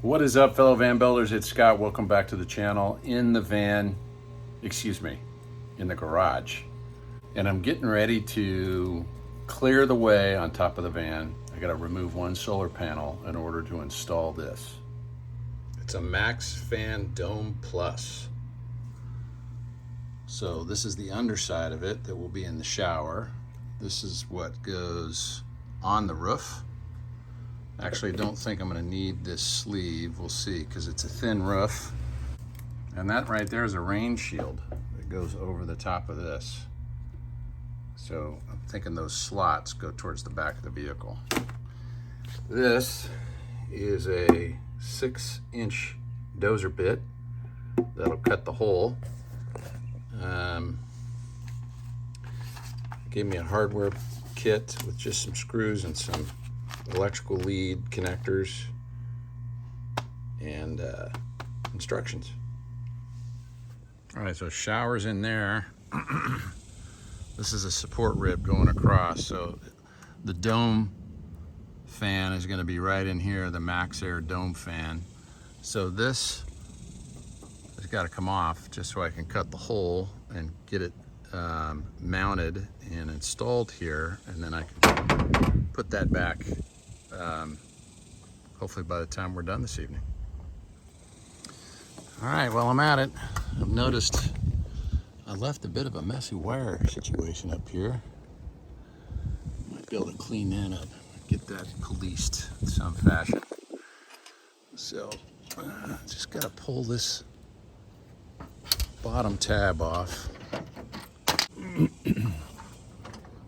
What is up, fellow van builders? It's Scott. Welcome back to the channel. In the van, in the garage. And I'm getting ready to clear the way on top of the van. I got to remove one solar panel in order to install this. It's a Maxxair Dome Plus. So this is the underside of it that will be in the shower. This is what goes on the roof. Actually, I don't think I'm going to need this sleeve. We'll see, because it's a thin roof. And that right there is a rain shield that goes over the top of this. So I'm thinking those slots go towards the back of the vehicle. This is a 6-inch dozer bit that'll cut the hole. Gave me a hardware kit with just some screws and some electrical lead connectors and instructions. All right, so shower's in there. This is a support rib going across, so the dome fan is going to be right in here, the Maxxair Dome Fan. So this has got to come off just so I can cut the hole and get it mounted and installed here, and then I can put that back hopefully by the time we're done this evening. All right, well, I'm at it. I've noticed I left a bit of a messy wire situation up here. Might be able to clean that up, get that policed in some fashion. So just gotta pull this bottom tab off.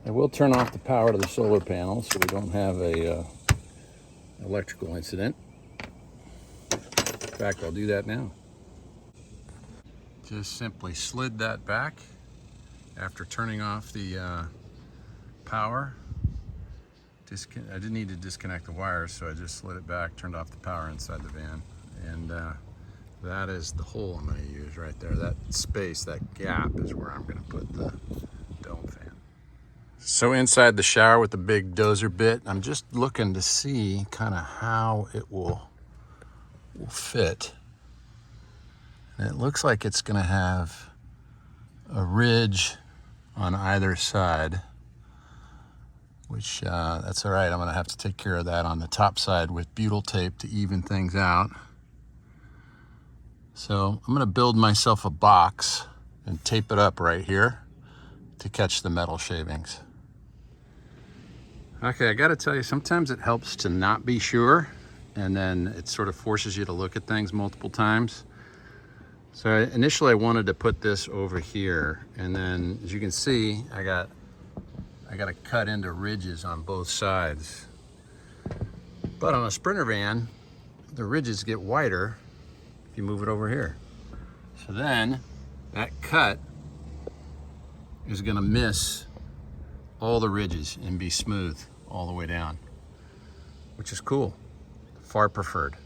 I will turn off the power to the solar panel so we don't have a electrical incident. In fact, I'll do that now. Just simply slid that back after turning off the power. I didn't need to disconnect the wires, so I just slid it back, turned off the power inside the van, and that is the hole I'm going to use right there. That space, that gap, is where I'm going to put the dome fan. So inside the shower with the big dozer bit, I'm just looking to see kind of how it will fit. And it looks like it's going to have a ridge on either side, which that's all right. I'm going to have to take care of that on the top side with butyl tape to even things out. So I'm going to build myself a box and tape it up right here to catch the metal shavings. Okay, I got to tell you, sometimes it helps to not be sure, and then it sort of forces you to look at things multiple times. So initially I wanted to put this over here, and then as you can see, I got to cut into ridges on both sides. But on a Sprinter van, the ridges get wider if you move it over here. So then that cut is going to miss all the ridges and be smooth all the way down, which is cool. Far preferred.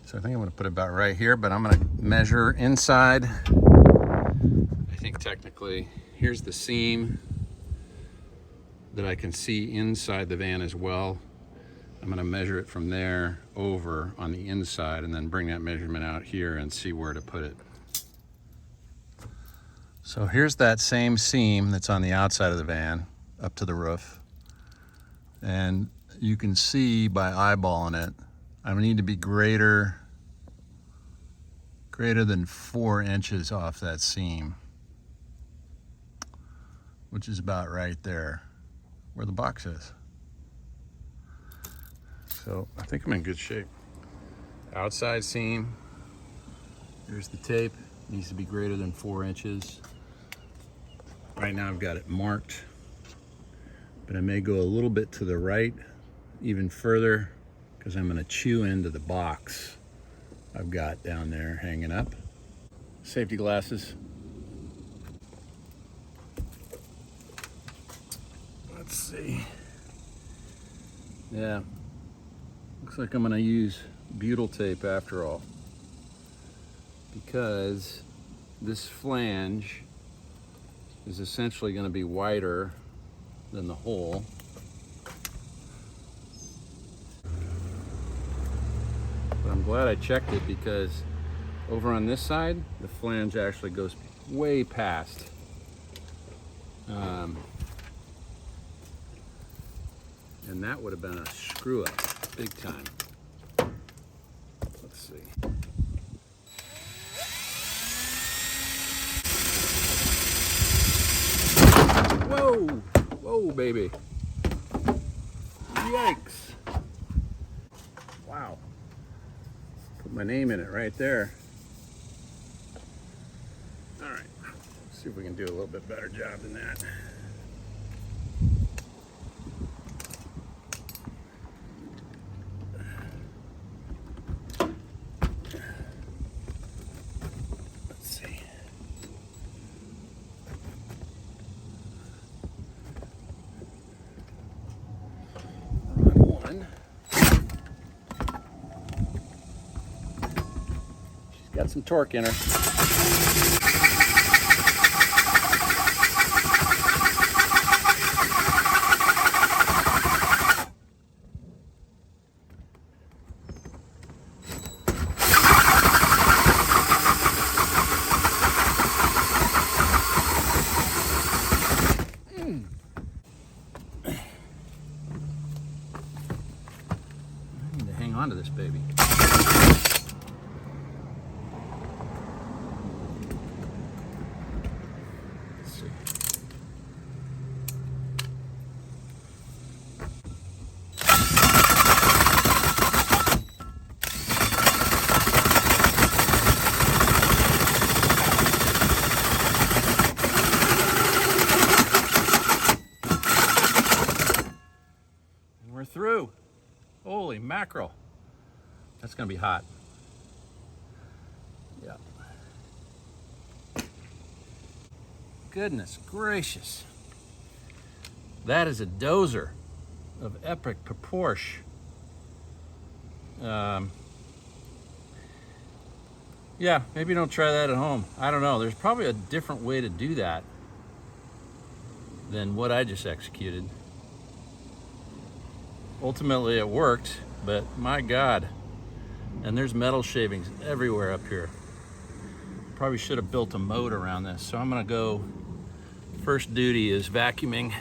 So I think I'm going to put it about right here, but I'm going to measure inside. I think technically here's the seam that I can see inside the van as well. I'm going to measure it from there over on the inside and then bring that measurement out here and see where to put it. So here's that same seam that's on the outside of the van up to the roof. And you can see by eyeballing it, I need to be greater than 4 inches off that seam, which is about right there where the box is. So I think I'm in good shape. Outside seam, here's the tape, needs to be greater than 4 inches. Right now I've got it marked, but I may go a little bit to the right, even further, because I'm going to chew into the box I've got down there hanging up. Safety glasses. Let's see. Yeah, looks like I'm going to use butyl tape after all, because this flange is essentially going to be wider than the hole. I'm glad I checked it, because over on this side, the flange actually goes way past. And that would have been a screw up, big time. Let's see. Whoa, whoa, baby. Yikes. Wow. Put my name in it right there. All right, let's see if we can do a little bit better job than that. Got some torque in her. I need to hang on to this baby. Through. Holy mackerel. That's gonna be hot. Yeah. Goodness gracious. That is a dozer of epic proportion. Yeah, maybe don't try that at home. I don't know. There's probably a different way to do that than what I just executed. Ultimately it worked, but my God. And there's metal shavings everywhere up here. Probably should have built a moat around this. So I'm gonna go, first duty is vacuuming,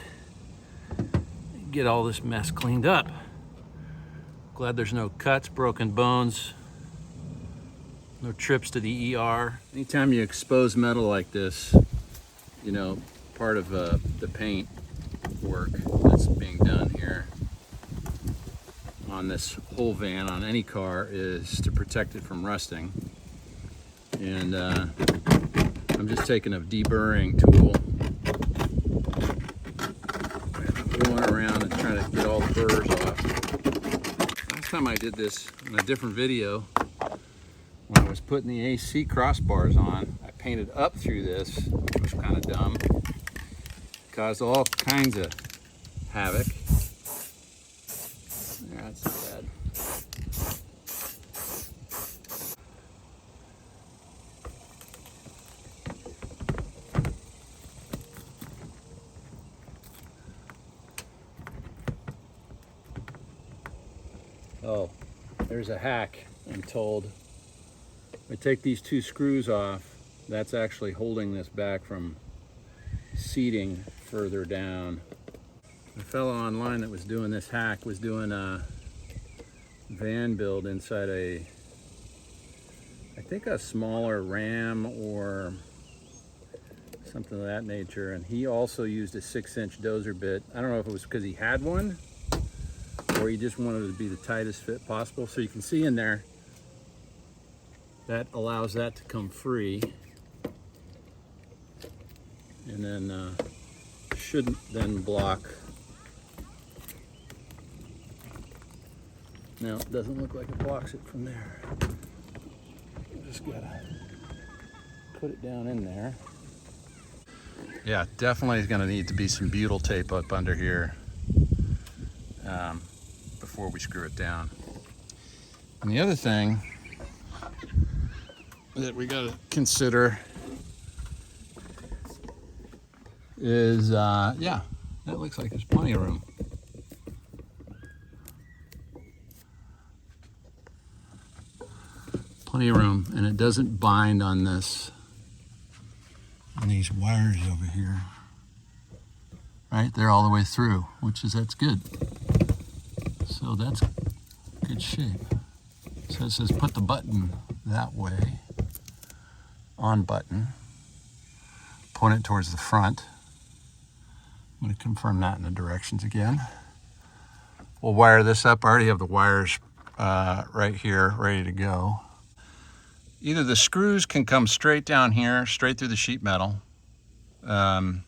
get all this mess cleaned up. Glad there's no cuts, broken bones, no trips to the ER. Anytime you expose metal like this, you know, part of the paint work that's being done here on this whole van, on any car, is to protect it from rusting. And I'm just taking a deburring tool, going around and trying to get all the burrs off. Last time I did this in a different video, when I was putting the AC crossbars on, I painted up through this, which was kind of dumb. Caused all kinds of havoc. That's not bad. Oh, there's a hack, I'm told. I take these two screws off. That's actually holding this back from seating further down. The fellow online that was doing this hack was doing a van build inside I think a smaller Ram or something of that nature, and he also used a 6-inch dozer bit. I don't know if it was because he had one or he just wanted it to be the tightest fit possible. So you can see in there, that allows that to come free, and then shouldn't then block. No, it doesn't look like it blocks it from there. Just gotta put it down in there. Yeah, definitely is gonna need to be some butyl tape up under here before we screw it down. And the other thing that we gotta consider is, yeah, that looks like there's plenty of room. Plenty of room, and it doesn't bind on this, on these wires over here. Right, they're all the way through, that's good. So that's good shape. So it says put the button that way, on button, point it towards the front. I'm going to confirm that in the directions again. We'll wire this up. I already have the wires right here, ready to go. Either the screws can come straight down here, straight through the sheet metal, and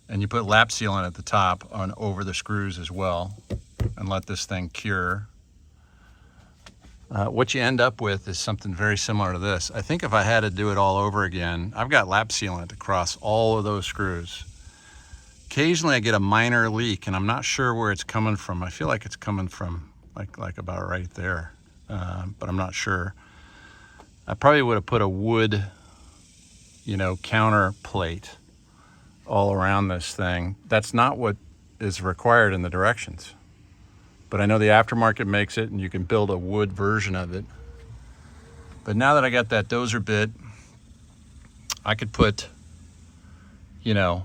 you put lap sealant at the top on over the screws as well, and let this thing cure. What you end up with is something very similar to this. I think if I had to do it all over again, I've got lap sealant across all of those screws. Occasionally I get a minor leak and I'm not sure where it's coming from. I feel like it's coming from like about right there, but I'm not sure. I probably would have put a wood, counter plate all around this thing. That's not what is required in the directions. But I know the aftermarket makes it and you can build a wood version of it. But now that I got that dozer bit, I could put, a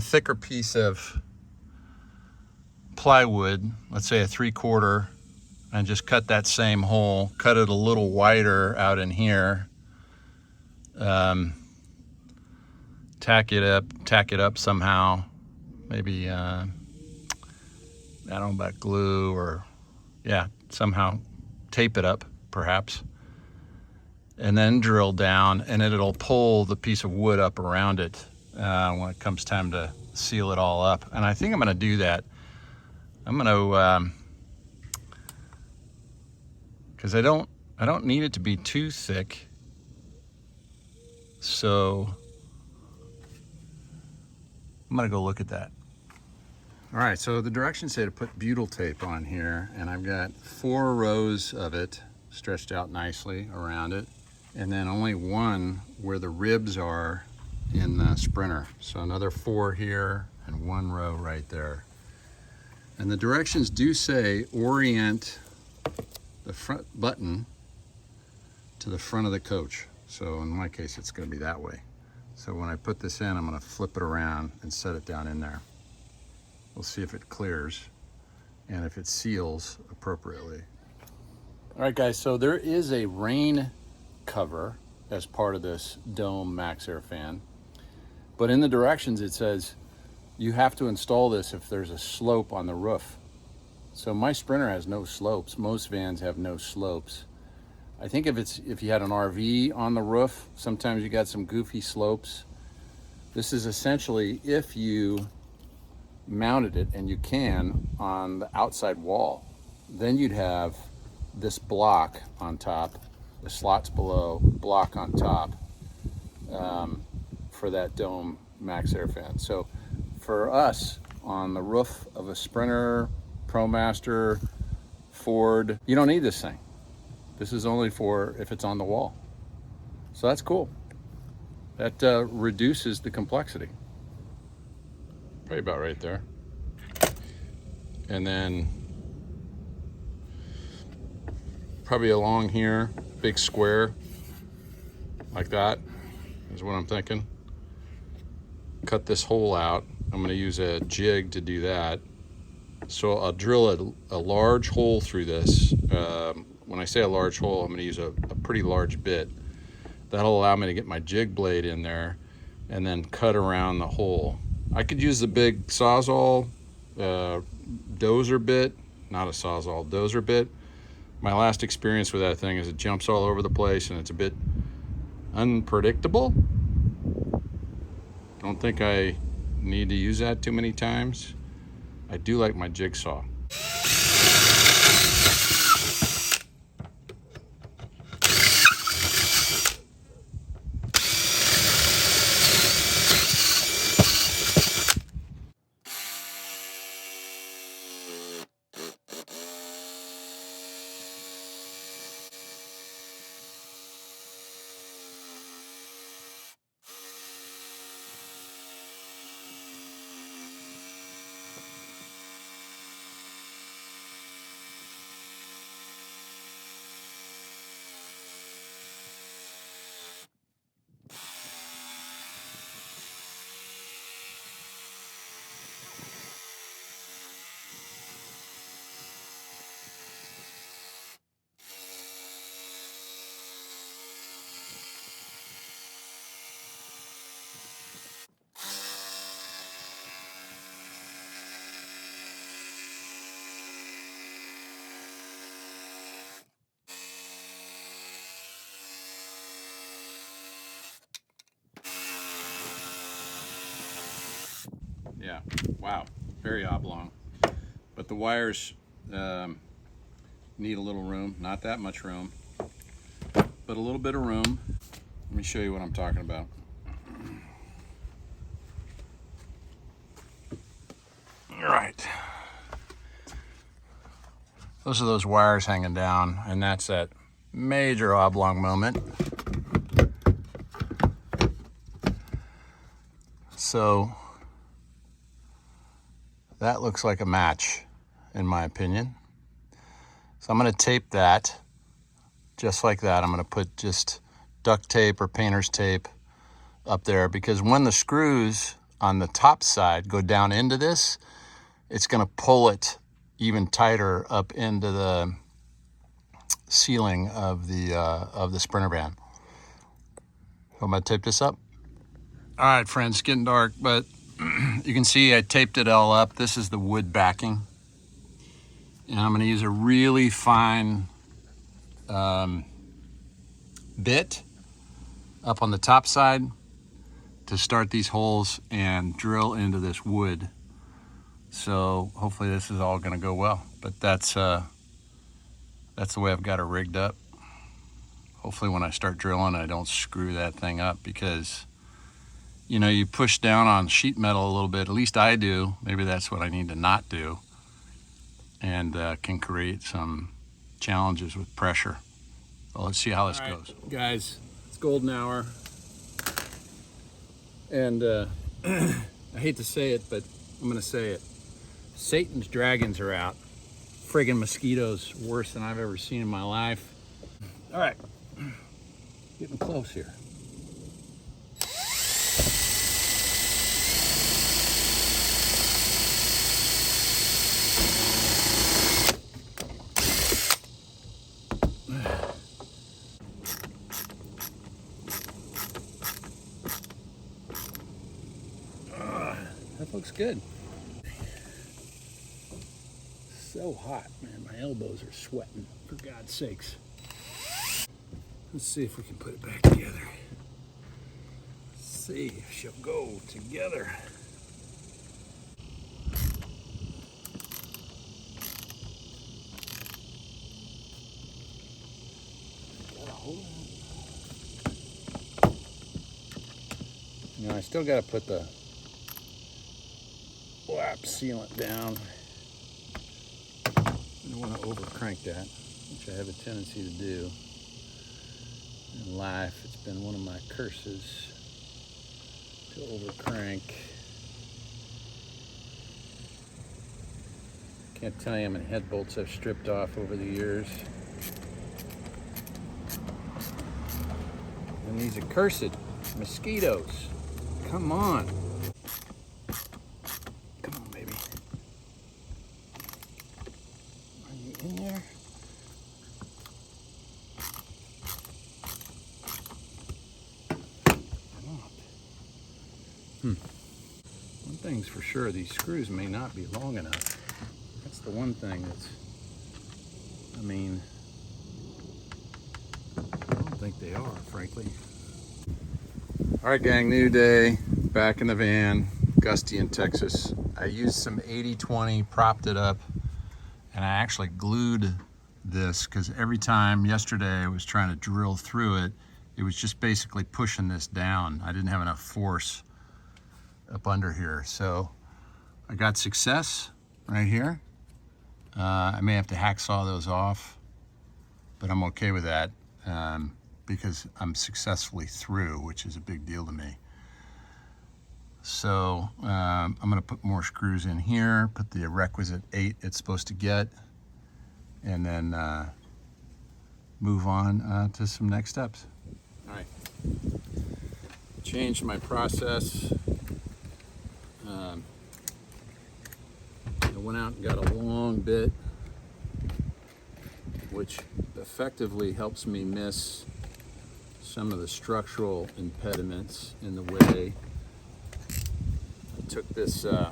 thicker piece of plywood, let's say a 3/4, and just cut that same hole, cut it a little wider out in here, tack it up somehow, maybe, I don't know about glue or, somehow tape it up perhaps, and then drill down, and it'll pull the piece of wood up around it when it comes time to seal it all up. And I think I'm going to do that. I'm going to, because I don't need it to be too thick, so I'm going to go look at that. All right, so the directions say to put butyl tape on here, and I've got 4 rows of it stretched out nicely around it, and then only one where the ribs are in the sprinter. So another 4 here and 1 row right there. And the directions do say orient the front button to the front of the coach. So in my case, it's going to be that way. So when I put this in, I'm going to flip it around and set it down in there. We'll see if it clears and if it seals appropriately. All right, guys, so there is a rain cover as part of this Dome Maxxair fan. But in the directions, it says you have to install this if there's a slope on the roof. So my Sprinter has no slopes. Most vans have no slopes. I think if you had an RV on the roof, sometimes you got some goofy slopes. This is essentially if you mounted it, and you can, on the outside wall. Then you'd have this block on top, the slots below, block on top, for that Dome Maxxair fan. So for us, on the roof of a Sprinter, ProMaster, Ford, you don't need this thing. This is only for if it's on the wall. So that's cool. That reduces the complexity. Probably about right there. And then probably along here, big square, like that is what I'm thinking. Cut this hole out. I'm going to use a jig to do that. So I'll drill a large hole through this. When I say a large hole, I'm going to use a pretty large bit. That'll allow me to get my jig blade in there and then cut around the hole. I could use the big Sawzall dozer bit, not a Sawzall, dozer bit. My last experience with that thing is it jumps all over the place and it's a bit unpredictable. Don't think I need to use that too many times. I do like my jigsaw. Yeah, wow, very oblong. But the wires need a little room, not that much room, but a little bit of room. Let me show you what I'm talking about. All right. Those are those wires hanging down, and that's that major oblong moment. So that looks like a match, in my opinion. So I'm going to tape that just like that. I'm going to put just duct tape or painter's tape up there, because when the screws on the top side go down into this, it's going to pull it even tighter up into the ceiling of the Sprinter van. So I'm going to tape this up. All right, friends, it's getting dark, but you can see I taped it all up. This is the wood backing. And I'm going to use a really fine bit up on the top side to start these holes and drill into this wood. So hopefully this is all going to go well. But that's the way I've got it rigged up. Hopefully when I start drilling, I don't screw that thing up, because you know, you push down on sheet metal a little bit, at least I do. Maybe that's what I need to not do, and can create some challenges with pressure. Well, let's see how this goes. Guys, it's golden hour. And I hate to say it, but I'm gonna say it. Satan's dragons are out. Friggin' mosquitoes, worse than I've ever seen in my life. All right, getting close here. That looks good. So hot, man. My elbows are sweating, for God's sakes. Let's see if we can put it back together. Let's see if she'll go together. You know, I still got to put the lap sealant down. I don't want to over crank that, which I have a tendency to do in life. It's been one of my curses to over crank. Can't tell you how many head bolts I've stripped off over the years. And these accursed mosquitoes. Come on. Come on, baby. Are you in there? One thing's for sure, these screws may not be long enough. That's the one thing that's, I mean, I don't think they are, frankly. All right, gang, new day, back in the van, gusty in Texas. I used some 80-20, propped it up, and I actually glued this, because every time yesterday I was trying to drill through it, it was just basically pushing this down. I didn't have enough force up under here. So I got success right here. I may have to hacksaw those off, but I'm okay with that. Because I'm successfully through, which is a big deal to me. So I'm gonna put more screws in here, put the requisite 8 it's supposed to get, and then move on to some next steps. All right, changed my process. I went out and got a long bit, which effectively helps me miss some of the structural impediments in the way. I took this, I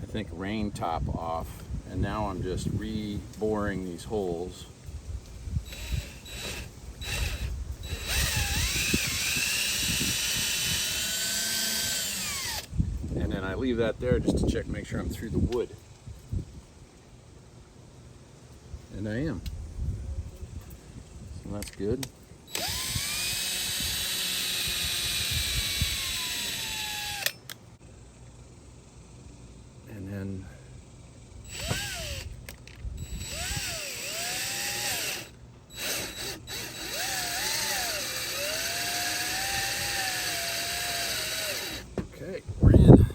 think, rain top off, and now I'm just re-boring these holes. And then I leave that there just to check, make sure I'm through the wood. And I am. So that's good. And then okay, we're in.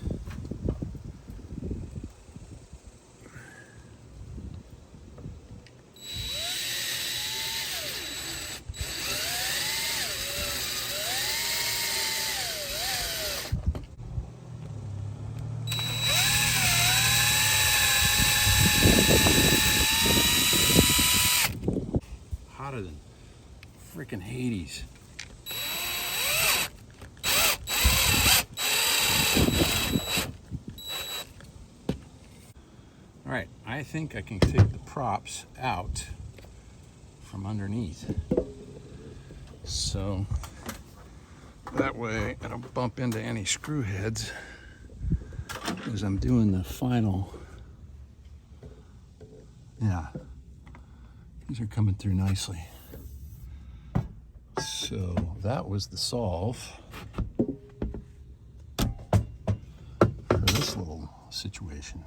Hotter than freaking Hades. All right, I think I can take the props out from underneath. So that way I don't bump into any screw heads as I'm doing the final. Yeah, these are coming through nicely. So that was the solve for this little situation.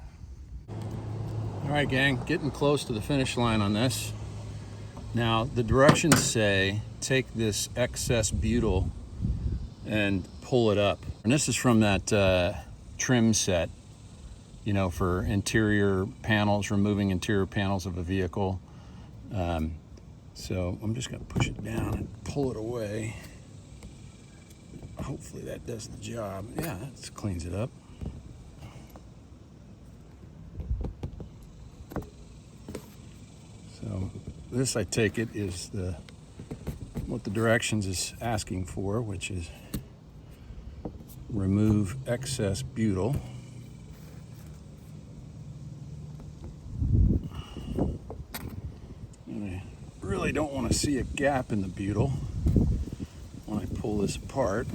All right, gang, getting close to the finish line on this. Now, the directions say take this excess butyl and pull it up. And this is from that trim set, you know, for interior panels, removing interior panels of a vehicle. So I'm just gonna push it down and pull it away. Hopefully that does the job. Yeah, that cleans it up. So this, I take it, is what the directions is asking for, which is remove excess butyl. And I really don't want to see a gap in the butyl when I pull this apart,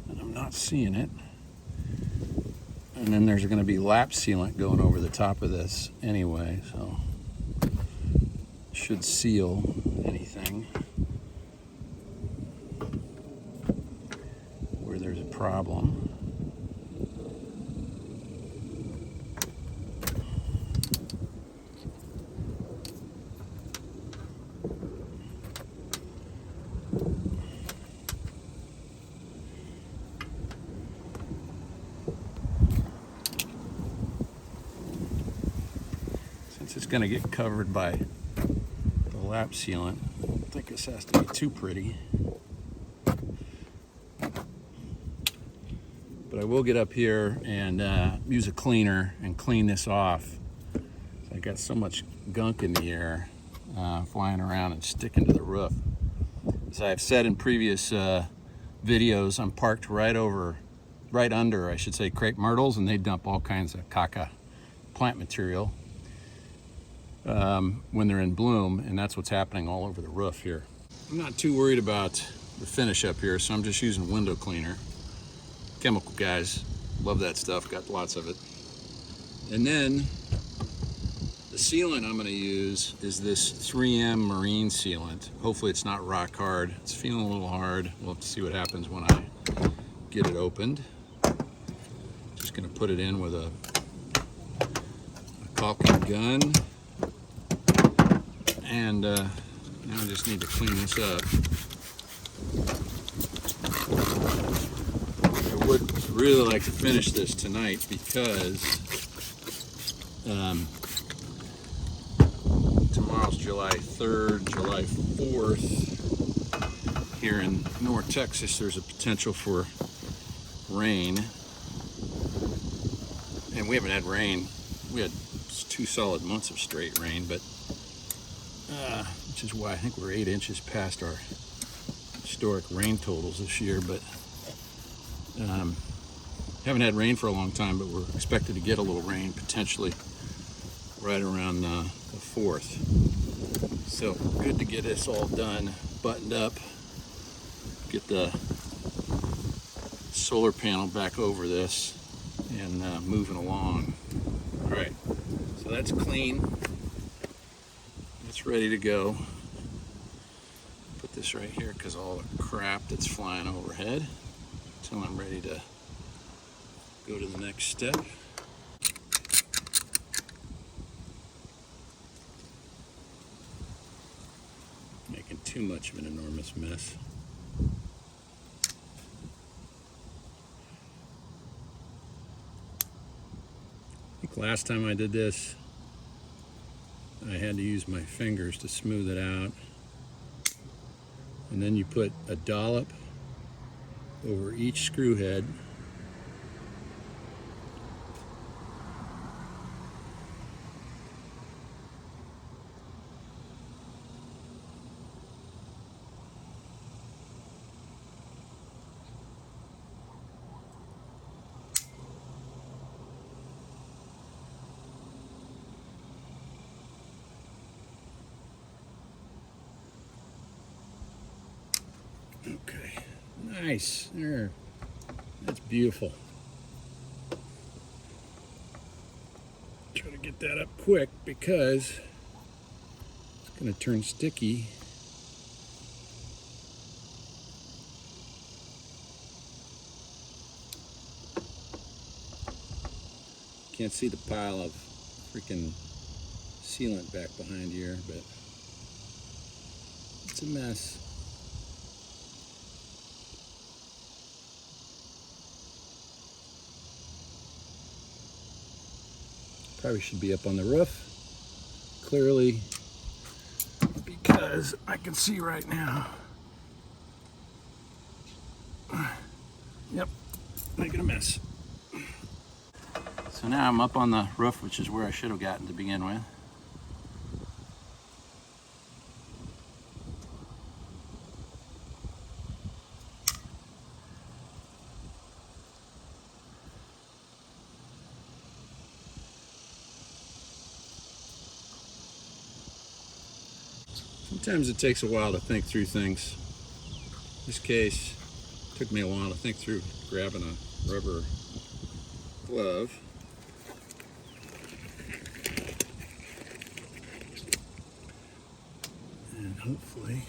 and I'm not seeing it. And then there's going to be lap sealant going over the top of this anyway, so should seal anything where there's a problem. Since it's going to get covered by the lap sealant, I don't think this has to be too pretty. But I will get up here and use a cleaner and clean this off. I got so much gunk in the air flying around and sticking to the roof. As I've said in previous videos, I'm parked right under, I should say, crepe myrtles, and they dump all kinds of caca plant material when they're in bloom, and that's what's happening all over the roof here. I'm not too worried about the finish up here, so I'm just using window cleaner. Chemical guys, love that stuff, got lots of it. And then the sealant I'm going to use is this 3M marine sealant. Hopefully it's not rock hard. It's feeling a little hard. We'll have to see what happens when I get it opened. Just going to put it in with a caulking gun. And now I just need to clean this up. I would really like to finish this tonight because tomorrow's July 3rd, July 4th. Here in North Texas, there's a potential for rain. And we haven't had rain. We had 2 solid months of straight rain, but which is why I think we're 8 inches past our historic rain totals this year. But haven't had rain for a long time, but we're expected to get a little rain potentially right around the 4th. So good to get this all done, buttoned up, get the solar panel back over this and moving along. All right, so that's clean. It's ready to go. Put this right here because all the crap that's flying overhead until I'm ready to go to the next step. Making too much of an enormous mess. I think last time I did this, I had to use my fingers to smooth it out. And then you put a dollop over each screw head. Okay, nice. There, that's beautiful. Try to get that up quick because it's going to turn sticky. Can't see the pile of freaking sealant back behind here, but it's a mess. Probably should be up on the roof, clearly, because I can see right now. Yep, making a mess. So now I'm up on the roof, which is where I should have gotten to begin with. Sometimes it takes a while to think through things. In this case, it took me a while to think through grabbing a rubber glove. And hopefully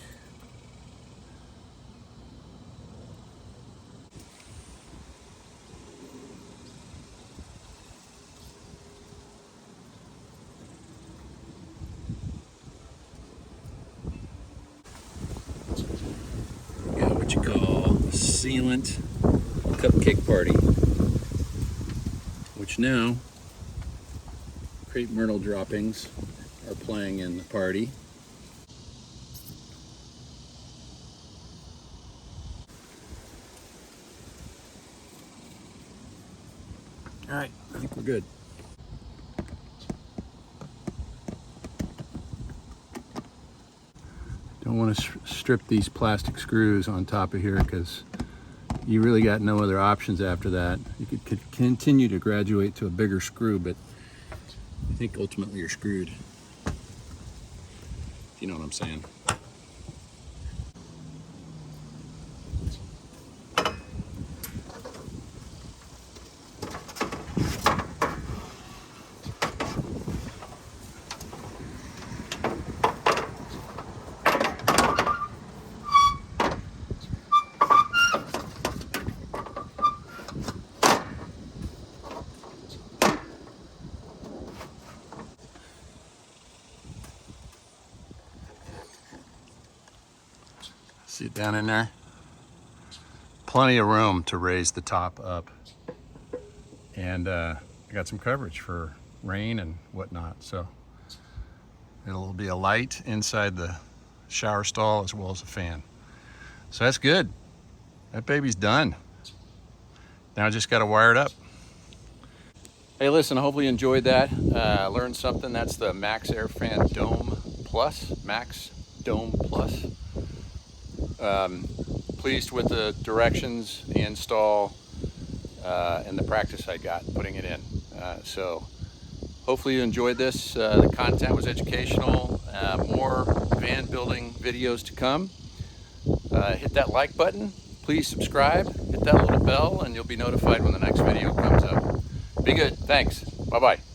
what you call a sealant cupcake party, which now crepe myrtle droppings are playing in the party. All right, I think we're good. Don't want to strip these plastic screws on top of here because you really got no other options after that. You could continue to graduate to a bigger screw, but I think ultimately you're screwed. If you know what I'm saying. See it down in there? Plenty of room to raise the top up. And I got some coverage for rain and whatnot. So it'll be a light inside the shower stall as well as a fan. So that's good. That baby's done. Now I just got to wire it up. Hey, listen, I hope you enjoyed that. Learned something. That's the Maxxair Fan Dome Plus, Max Dome Plus. Pleased with the directions, the install, and the practice I got putting it in. So hopefully you enjoyed this. The content was educational. More van building videos to come. Hit that like button. Please please subscribe, hit that little bell, and you'll be notified when the next video comes up. Be good. Thanks. Bye-bye.